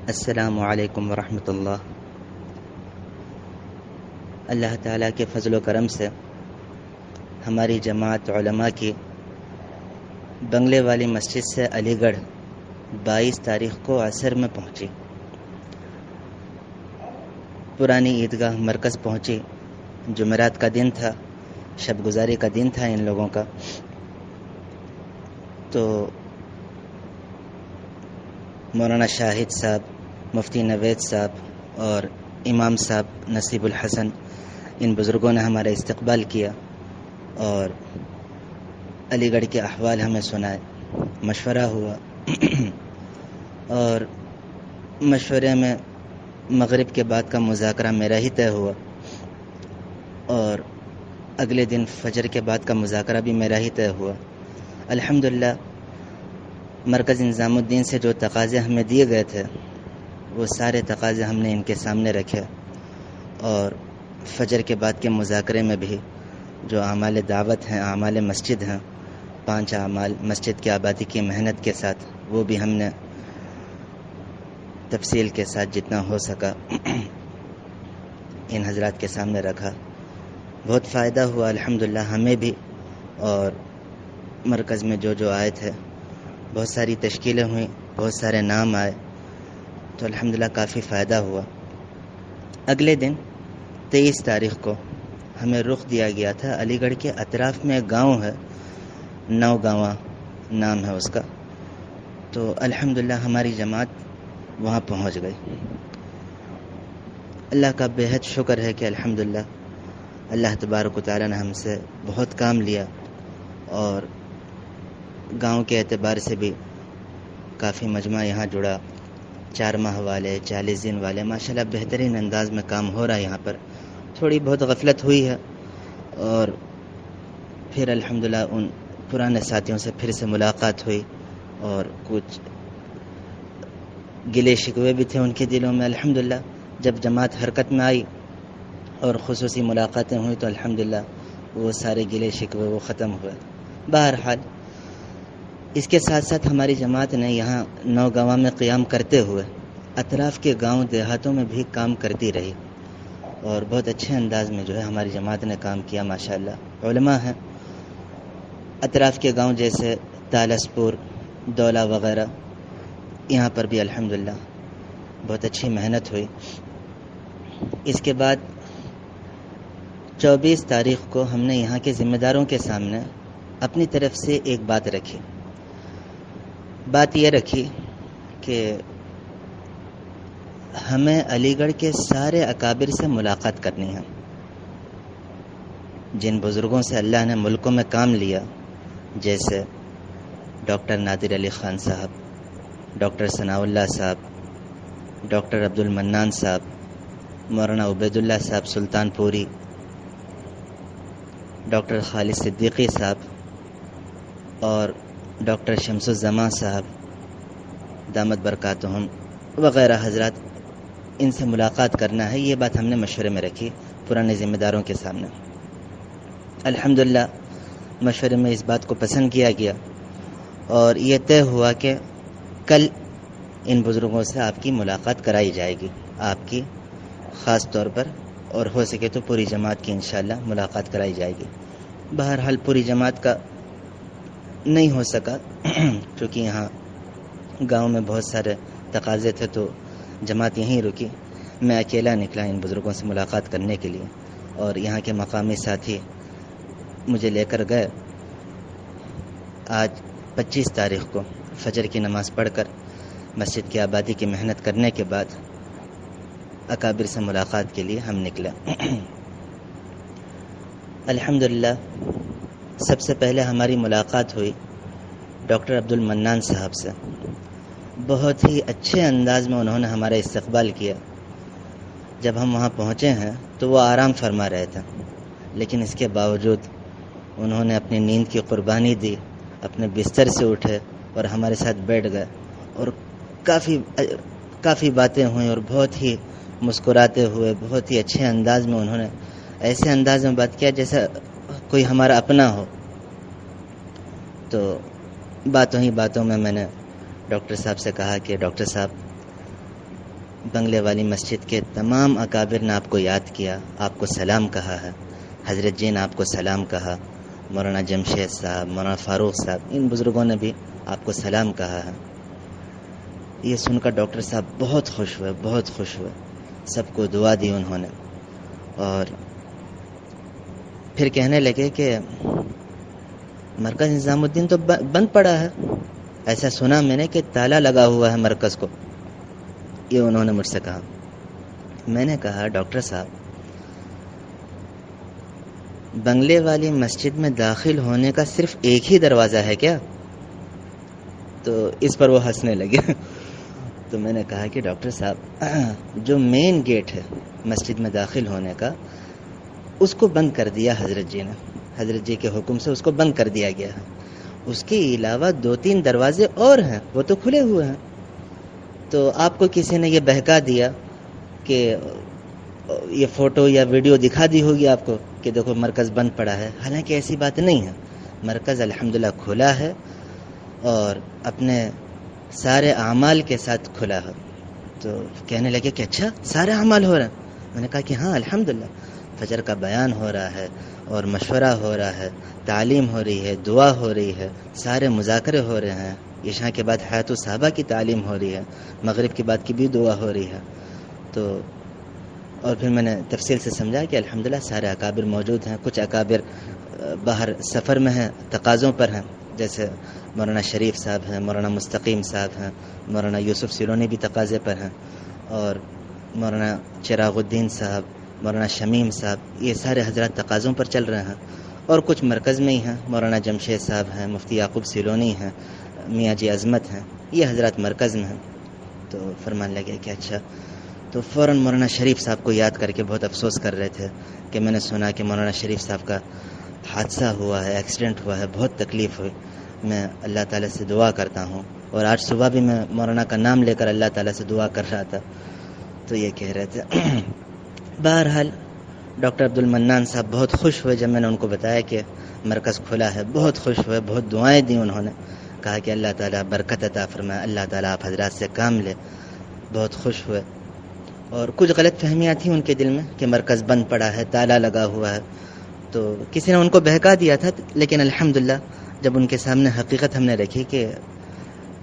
السلام علیکم ورحمۃ اللہ۔ اللہ تعالیٰ کے فضل و کرم سے ہماری جماعت علماء کی بنگلے والی مسجد سے علی گڑھ 22 تاریخ کو عصر میں پہنچی، پرانی عیدگاہ مرکز پہنچی۔ جمعرات کا دن تھا، شب گزاری کا دن تھا ان لوگوں کا، تو مولانا شاہد صاحب، مفتی نوید صاحب اور امام صاحب نصیب الحسن، ان بزرگوں نے ہمارا استقبال کیا اور علی گڑھ کے احوال ہمیں سنائے، مشورہ ہوا اور مشورے میں مغرب کے بعد کا مذاکرہ میرا ہی طے ہوا اور اگلے دن فجر کے بعد کا مذاکرہ بھی میرا ہی طے ہوا۔ الحمدللہ مرکز نظام الدین سے جو تقاضے ہمیں دیے گئے تھے وہ سارے تقاضے ہم نے ان کے سامنے رکھے اور فجر کے بعد کے مذاکرے میں بھی جو اعمال دعوت ہیں، اعمال مسجد ہیں، 5 اعمال مسجد کی آبادی کی محنت کے ساتھ، وہ بھی ہم نے تفصیل کے ساتھ جتنا ہو سکا ان حضرات کے سامنے رکھا۔ بہت فائدہ ہوا الحمدللہ ہمیں بھی، اور مرکز میں جو آئے تھے، بہت ساری تشکیلیں ہوئیں، بہت سارے نام آئے، تو الحمدللہ کافی فائدہ ہوا۔ اگلے دن 23 تاریخ کو ہمیں رخ دیا گیا تھا علی گڑھ کے اطراف میں ایک گاؤں ہے، نوگاواں نام ہے اس کا، تو الحمدللہ ہماری جماعت وہاں پہنچ گئی۔ اللہ کا بےحد شکر ہے کہ الحمدللہ اللہ تبارک و تعالیٰ نے ہم سے بہت کام لیا اور گاؤں کے اعتبار سے بھی کافی مجمع یہاں جڑا، 4 ماہ والے، 40 دن والے، ماشاءاللہ بہترین انداز میں کام ہو رہا ہے یہاں پر۔ تھوڑی بہت غفلت ہوئی ہے اور پھر الحمدللہ ان پرانے ساتھیوں سے پھر سے ملاقات ہوئی اور کچھ گلے شکوے بھی تھے ان کے دلوں میں۔ الحمدللہ جب جماعت حرکت میں آئی اور خصوصی ملاقاتیں ہوئی تو الحمدللہ وہ سارے گلے شکوے وہ ختم ہوئے۔ بہرحال اس کے ساتھ ساتھ ہماری جماعت نے یہاں نوگاواں میں قیام کرتے ہوئے اطراف کے گاؤں دیہاتوں میں بھی کام کرتی رہی اور بہت اچھے انداز میں ہماری جماعت نے کام کیا ماشاءاللہ۔ علماء ہیں اطراف کے گاؤں جیسے تالسپور، دولا وغیرہ، یہاں پر بھی الحمدللہ بہت اچھی محنت ہوئی۔ اس کے بعد 24 تاریخ کو ہم نے یہاں کے ذمہ داروں کے سامنے اپنی طرف سے ایک بات رکھی۔ بات یہ رکھی کہ ہمیں علی گڑھ کے سارے اکابر سے ملاقات کرنی ہے، جن بزرگوں سے اللہ نے ملکوں میں کام لیا، جیسے ڈاکٹر نادر علی خان صاحب، ڈاکٹر ثناء اللہ صاحب، ڈاکٹر عبد المنان صاحب، مولانا عبید اللہ صاحب سلطان پوری، ڈاکٹر خالد صدیقی صاحب اور ڈاکٹر شمس الزمان صاحب دامت برکاتہم وغیرہ حضرات، ان سے ملاقات کرنا ہے، یہ بات ہم نے مشورے میں رکھی پرانے ذمہ داروں کے سامنے۔ الحمدللہ مشورے میں اس بات کو پسند کیا گیا اور یہ طے ہوا کہ کل ان بزرگوں سے آپ کی ملاقات کرائی جائے گی، آپ کی خاص طور پر، اور ہو سکے تو پوری جماعت کی انشاءاللہ ملاقات کرائی جائے گی۔ بہرحال پوری جماعت کا نہیں ہو سکا کیونکہ یہاں گاؤں میں بہت سارے تقاضے تھے تو جماعت یہیں رکی۔ میں اکیلا نکلا ان بزرگوں سے ملاقات کرنے کے لیے اور یہاں کے مقامی ساتھی مجھے لے کر گئے۔ آج 25 تاریخ کو فجر کی نماز پڑھ کر مسجد کی آبادی کی محنت کرنے کے بعد اکابر سے ملاقات کے لیے ہم نکلے۔ الحمدللہ سب سے پہلے ہماری ملاقات ہوئی ڈاکٹر عبد المنان صاحب سے۔ بہت ہی اچھے انداز میں انہوں نے ہمارا استقبال کیا۔ جب ہم وہاں پہنچے ہیں تو وہ آرام فرما رہے تھے، لیکن اس کے باوجود انہوں نے اپنی نیند کی قربانی دی، اپنے بستر سے اٹھے اور ہمارے ساتھ بیٹھ گئے اور کافی باتیں ہوئیں اور بہت ہی مسکراتے ہوئے بہت ہی اچھے انداز میں انہوں نے ایسے انداز میں بات کیا جیسا کوئی ہمارا اپنا ہو۔ تو باتوں ہی باتوں میں نے ڈاکٹر صاحب سے کہا کہ ڈاکٹر صاحب بنگلے والی مسجد کے تمام اکابر نے آپ کو یاد کیا، آپ کو سلام کہا ہے، حضرت جی نے آپ کو سلام کہا، مولانا جمشید صاحب، مولانا فاروق صاحب، ان بزرگوں نے بھی آپ کو سلام کہا ہے۔ یہ سن کر ڈاکٹر صاحب بہت خوش ہوئے، بہت خوش ہوئے، سب کو دعا دی انہوں نے، اور پھر کہنے لگے کہ مرکز نظام الدین تو بند پڑا ہے، ایسا سنا میں نے کہ تالا لگا ہوا ہے مرکز کو، یہ انہوں نے مجھ سے کہا۔ میں نے کہا ڈاکٹر صاحب بنگلے والی مسجد میں داخل ہونے کا صرف ایک ہی دروازہ ہے کیا؟ تو اس پر وہ ہنسنے لگے۔ تو میں نے کہا کہ ڈاکٹر صاحب جو مین گیٹ ہے مسجد میں داخل ہونے کا اس کو بند کر دیا حضرت جی نے، حضرت جی کے حکم سے اس کو بند کر دیا گیا ہے، اس کے علاوہ 2-3 دروازے اور ہیں وہ تو کھلے ہوئے ہیں۔ تو آپ کو کسی نے یہ بہکا دیا کہ یہ فوٹو یا ویڈیو دکھا دی ہوگی آپ کو کہ دیکھو مرکز بند پڑا ہے، حالانکہ ایسی بات نہیں ہے، مرکز الحمدللہ کھلا ہے اور اپنے سارے اعمال کے ساتھ کھلا ہے۔ تو کہنے لگے کہ اچھا سارے اعمال ہو رہے ہیں؟ میں نے کہا کہ ہاں الحمدللہ، فجر کا بیان ہو رہا ہے اور مشورہ ہو رہا ہے، تعلیم ہو رہی ہے، دعا ہو رہی ہے، سارے مذاکرے ہو رہے ہیں، عشاء کے بعد حیات الصحابہ کی تعلیم ہو رہی ہے، مغرب کے بعد کی بھی دعا ہو رہی ہے۔ تو اور پھر میں نے تفصیل سے سمجھا کہ الحمدللہ سارے اکابر موجود ہیں، کچھ اکابر باہر سفر میں ہیں، تقاضوں پر ہیں، جیسے مولانا شریف صاحب ہیں، مولانا مستقیم صاحب ہیں، مولانا یوسف سیلونی بھی تقاضے پر ہیں، اور مولانا چراغ الدین صاحب، مولانا شمیم صاحب، یہ سارے حضرات تقاضوں پر چل رہے ہیں، اور کچھ مرکز میں ہی ہیں، مولانا جمشید صاحب ہیں، مفتی یعقوب سیلونی ہیں، میاں جی عظمت ہیں، یہ حضرات مرکز میں ہیں۔ تو فرمان لگے کہ اچھا، تو فوراً مولانا شریف صاحب کو یاد کر کے بہت افسوس کر رہے تھے کہ میں نے سنا کہ مولانا شریف صاحب کا حادثہ ہوا ہے، ایکسیڈنٹ ہوا ہے، بہت تکلیف ہوئی، میں اللہ تعالیٰ سے دعا کرتا ہوں، اور آج صبح بھی میں مولانا کا نام لے کر اللہ تعالیٰ سے دعا کر رہا تھا، تو یہ کہہ رہے تھے۔ بہرحال ڈاکٹر عبد المنان صاحب بہت خوش ہوئے جب میں نے ان کو بتایا کہ مرکز کھلا ہے، بہت خوش ہوئے، بہت دعائیں دیں انہوں نے، کہا کہ اللہ تعالیٰ برکت عطا فرمائے، اللہ تعالیٰ آپ حضرات سے کام لے، بہت خوش ہوئے۔ اور کچھ غلط فہمیاں تھیں ان کے دل میں کہ مرکز بند پڑا ہے، تالا لگا ہوا ہے، تو کسی نے ان کو بہکا دیا تھا، لیکن الحمدللہ جب ان کے سامنے حقیقت ہم نے رکھی کہ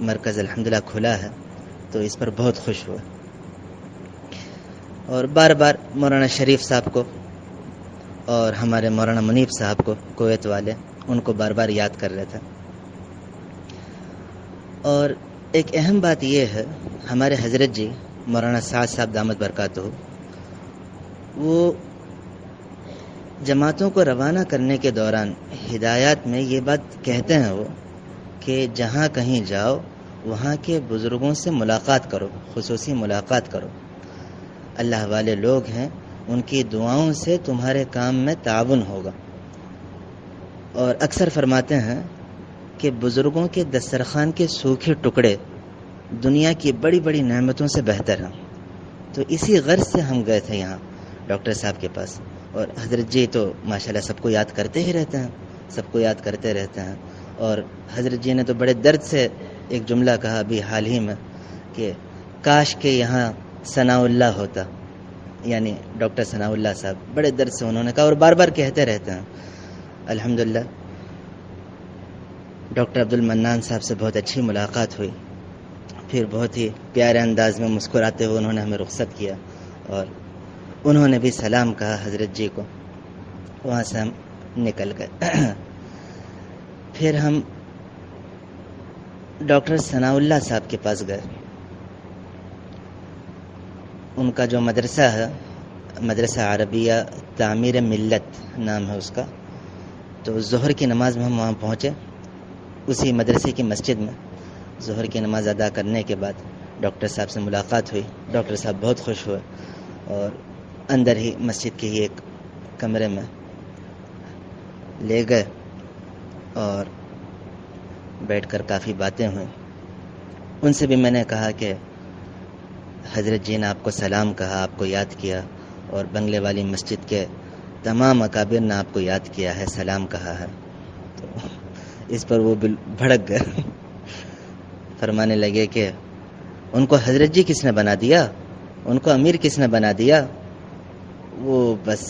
مرکز الحمدللہ کھلا ہے تو اس پر بہت خوش ہوئے، اور بار بار مولانا شریف صاحب کو اور ہمارے مولانا منیب صاحب کو، کویت والے، ان کو بار بار یاد کر رہے تھے۔ اور ایک اہم بات یہ ہے، ہمارے حضرت جی مولانا سعد صاحب دامت برکاتہ، وہ جماعتوں کو روانہ کرنے کے دوران ہدایات میں یہ بات کہتے ہیں وہ کہ جہاں کہیں جاؤ وہاں کے بزرگوں سے ملاقات کرو، خصوصی ملاقات کرو، اللہ والے لوگ ہیں، ان کی دعاؤں سے تمہارے کام میں تعاون ہوگا۔ اور اکثر فرماتے ہیں کہ بزرگوں کے دسترخوان کے سوکھے ٹکڑے دنیا کی بڑی بڑی نعمتوں سے بہتر ہیں۔ تو اسی غرض سے ہم گئے تھے یہاں ڈاکٹر صاحب کے پاس، اور حضرت جی تو ماشاءاللہ سب کو یاد کرتے ہی رہتے ہیں، سب کو یاد کرتے رہتے ہیں، اور حضرت جی نے تو بڑے درد سے ایک جملہ کہا ابھی حال ہی میں کہ کاش کہ یہاں ثناء اللہ ہوتا، یعنی ڈاکٹر ثناء اللہ صاحب، بڑے درد سے انہوں نے کہا اور بار بار کہتے رہتے ہیں۔ الحمدللہ ڈاکٹر عبد المنان صاحب سے بہت اچھی ملاقات ہوئی، پھر بہت ہی پیارے انداز میں مسکراتے ہوئے انہوں نے ہمیں رخصت کیا، اور انہوں نے بھی سلام کہا حضرت جی کو، وہاں سے ہم نکل گئے۔ پھر ہم ڈاکٹر ثناء اللہ صاحب کے پاس گئے، ان کا جو مدرسہ ہے، مدرسہ عربیہ تعمیر ملت نام ہے اس کا، تو ظہر کی نماز میں ہم وہاں پہنچے، اسی مدرسے کی مسجد میں ظہر کی نماز ادا کرنے کے بعد ڈاکٹر صاحب سے ملاقات ہوئی، ڈاکٹر صاحب بہت خوش ہوئے، اور اندر ہی مسجد کے ہی ایک کمرے میں لے گئے اور بیٹھ کر کافی باتیں ہوئیں۔ ان سے بھی میں نے کہا کہ حضرت جی نے آپ کو سلام کہا، آپ کو یاد کیا، اور بنگلے والی مسجد کے تمام اکابر نے آپ کو یاد کیا ہے، سلام کہا ہے۔ تو اس پر وہ بھڑک گئے، فرمانے لگے کہ ان کو حضرت جی کس نے بنا دیا؟ ان کو امیر کس نے بنا دیا؟ وہ بس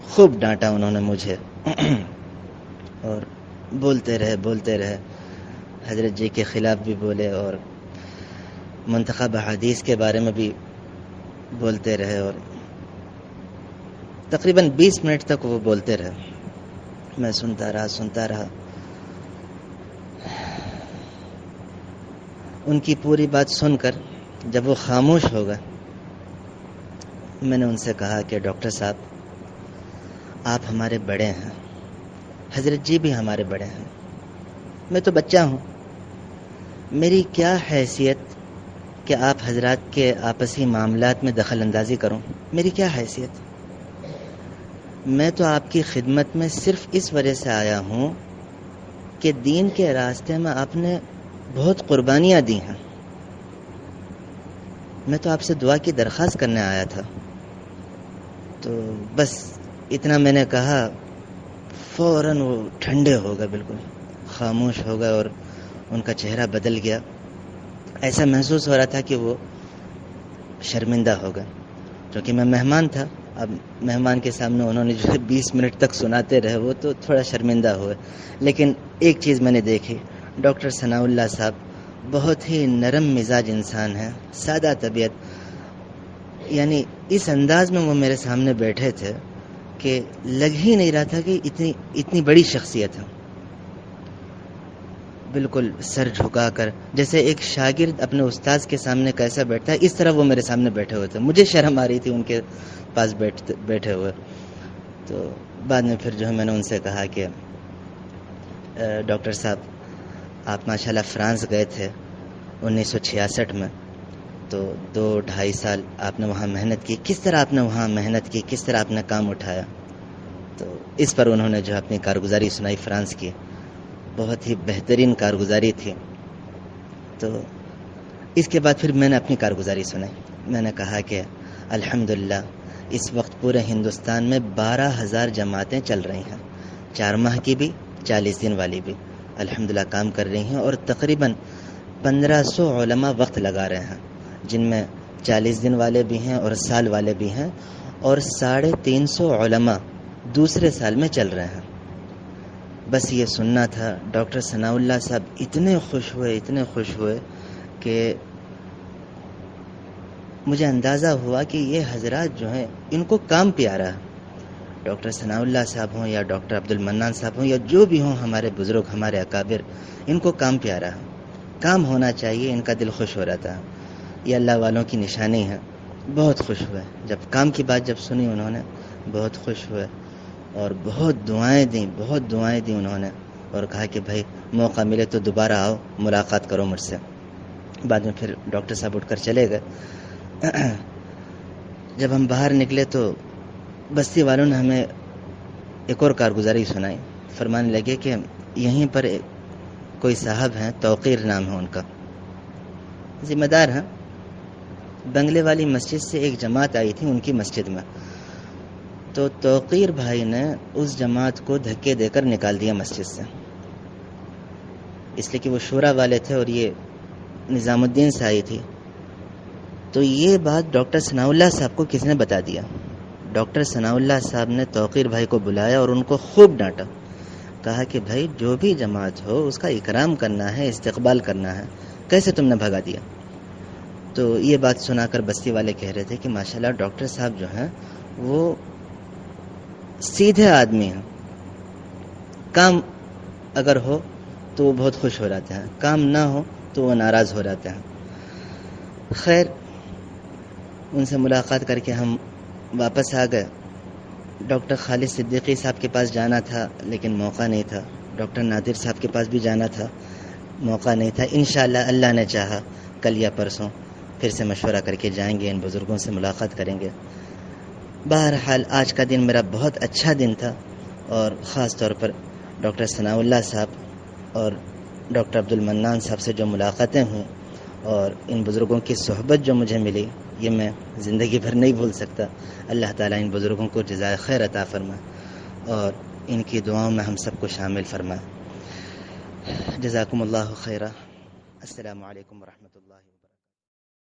خوب ڈانٹا انہوں نے مجھے اور بولتے رہے حضرت جی کے خلاف بھی بولے اور منتخب احادیث کے بارے میں بھی بولتے رہے اور تقریباً 20 منٹ تک وہ بولتے رہے. میں سنتا رہا. ان کی پوری بات سن کر جب وہ خاموش ہو گئے میں نے ان سے کہا کہ ڈاکٹر صاحب آپ ہمارے بڑے ہیں, حضرت جی بھی ہمارے بڑے ہیں, میں تو بچہ ہوں, میری کیا حیثیت کہ آپ حضرات کے آپسی معاملات میں دخل اندازی کروں؟ میری کیا حیثیت؟ میں تو آپ کی خدمت میں صرف اس وجہ سے آیا ہوں کہ دین کے راستے میں آپ نے بہت قربانیاں دی ہیں. میں تو آپ سے دعا کی درخواست کرنے آیا تھا. تو بس اتنا میں نے کہا, فوراً وہ ٹھنڈے ہو گئے, بالکل خاموش ہو گئے اور ان کا چہرہ بدل گیا. ایسا محسوس ہو رہا تھا کہ وہ شرمندہ ہو گئے, کیونکہ میں مہمان تھا. اب مہمان کے سامنے انہوں نے جو 20 منٹ تک سناتے رہے, وہ تو تھوڑا شرمندہ ہوئے. لیکن ایک چیز میں نے دیکھی, ڈاکٹر ثناء اللہ صاحب بہت ہی نرم مزاج انسان ہیں, سادہ طبیعت. یعنی اس انداز میں وہ میرے سامنے بیٹھے تھے کہ لگ ہی نہیں رہا تھا کہ اتنی بڑی شخصیت ہے. بالکل سر جھکا کر, جیسے ایک شاگرد اپنے استاذ کے سامنے کیسا بیٹھتا ہے, اس طرح وہ میرے سامنے بیٹھے ہوئے تھے. مجھے شرم آ رہی تھی ان کے پاس بیٹھے ہوئے. تو بعد میں پھر جو ہے میں نے ان سے کہا کہ ڈاکٹر صاحب آپ ماشاءاللہ فرانس گئے تھے 1966 میں, تو 2-2.5 سال آپ نے وہاں محنت کی. کس طرح آپ نے وہاں محنت کی, کس طرح آپ نے کام اٹھایا؟ تو اس پر انہوں نے جو اپنی کارگزاری سنائی فرانس کی. بہت ہی بہترین کارگزاری تھی. تو اس کے بعد پھر میں نے اپنی کارگزاری سنائی. میں نے کہا کہ الحمدللہ اس وقت پورے ہندوستان میں 12,000 جماعتیں چل رہی ہیں, 4 ماہ کی بھی 40 دن والی بھی الحمدللہ کام کر رہی ہیں, اور تقریباً 1500 علماء وقت لگا رہے ہیں, جن میں 40 دن والے بھی ہیں اور سال والے بھی ہیں, اور 350 علماء دوسرے سال میں چل رہے ہیں. بس یہ سننا تھا. ڈاکٹر ثناء اللہ صاحب اتنے خوش ہوئے کہ مجھے اندازہ ہوا کہ یہ حضرات جو ہیں ان کو کام پیارا ہے. ڈاکٹر ثناء اللہ صاحب ہوں یا ڈاکٹر عبد المنان صاحب ہوں یا جو بھی ہوں ہمارے بزرگ, ہمارے اکابر, ان کو کام پیارا ہے, کام ہونا چاہیے. ان کا دل خوش ہو رہتا ہے. یہ اللہ والوں کی نشانی ہے. بہت خوش ہوئے جب کام کی بات جب سنی انہوں نے, بہت خوش ہوئے اور بہت دعائیں دیں انہوں نے, اور کہا کہ بھائی موقع ملے تو دوبارہ آؤ, ملاقات کرو مجھ سے. بعد میں پھر ڈاکٹر صاحب اٹھ کر چلے گئے. جب ہم باہر نکلے تو بستی والوں نے ہمیں ایک اور کارگزاری سنائی. فرمانے لگے کہ یہیں پر کوئی صاحب ہیں, توقیر نام ہے ان کا, ذمہ دار ہیں. بنگلے والی مسجد سے ایک جماعت آئی تھی ان کی مسجد میں, تو توقیر بھائی نے اس جماعت کو دھکے دے کر نکال دیا مسجد سے, اس لیے کہ وہ شورا والے تھے اور یہ نظام الدین سے آئی تھی. تو یہ بات ڈاکٹر ثناء اللہ صاحب کو کس نے بتا دیا؟ ڈاکٹر ثناء اللہ صاحب نے توقیر بھائی کو بلایا اور ان کو خوب ڈانٹا. کہا کہ بھائی جو بھی جماعت ہو اس کا اکرام کرنا ہے, استقبال کرنا ہے, کیسے تم نے بھگا دیا؟ تو یہ بات سنا کر بستی والے کہہ رہے تھے کہ ماشاءاللہ ڈاکٹر صاحب جو ہیں وہ سیدھے آدمی ہیں, کام اگر ہو تو وہ بہت خوش ہو جاتے ہیں, کام نہ ہو تو وہ ناراض ہو جاتے ہیں. خیر ان سے ملاقات کر کے ہم واپس آ گئے. ڈاکٹر خالد صدیقی صاحب کے پاس جانا تھا لیکن موقع نہیں تھا. ڈاکٹر نادر صاحب کے پاس بھی جانا تھا, موقع نہیں تھا. انشاءاللہ اللہ نے چاہا کل یا پرسوں پھر سے مشورہ کر کے جائیں گے, ان بزرگوں سے ملاقات کریں گے. بہرحال آج کا دن میرا بہت اچھا دن تھا, اور خاص طور پر ڈاکٹر ثناء اللہ صاحب اور ڈاکٹر عبد المنان صاحب سے جو ملاقاتیں ہوئیں اور ان بزرگوں کی صحبت جو مجھے ملی, یہ میں زندگی بھر نہیں بھول سکتا. اللہ تعالیٰ ان بزرگوں کو جزائے خیر عطا فرمائے اور ان کی دعاؤں میں ہم سب کو شامل فرمائے. جزاکم اللہ خیرہ. السلام علیکم ورحمۃ اللہ.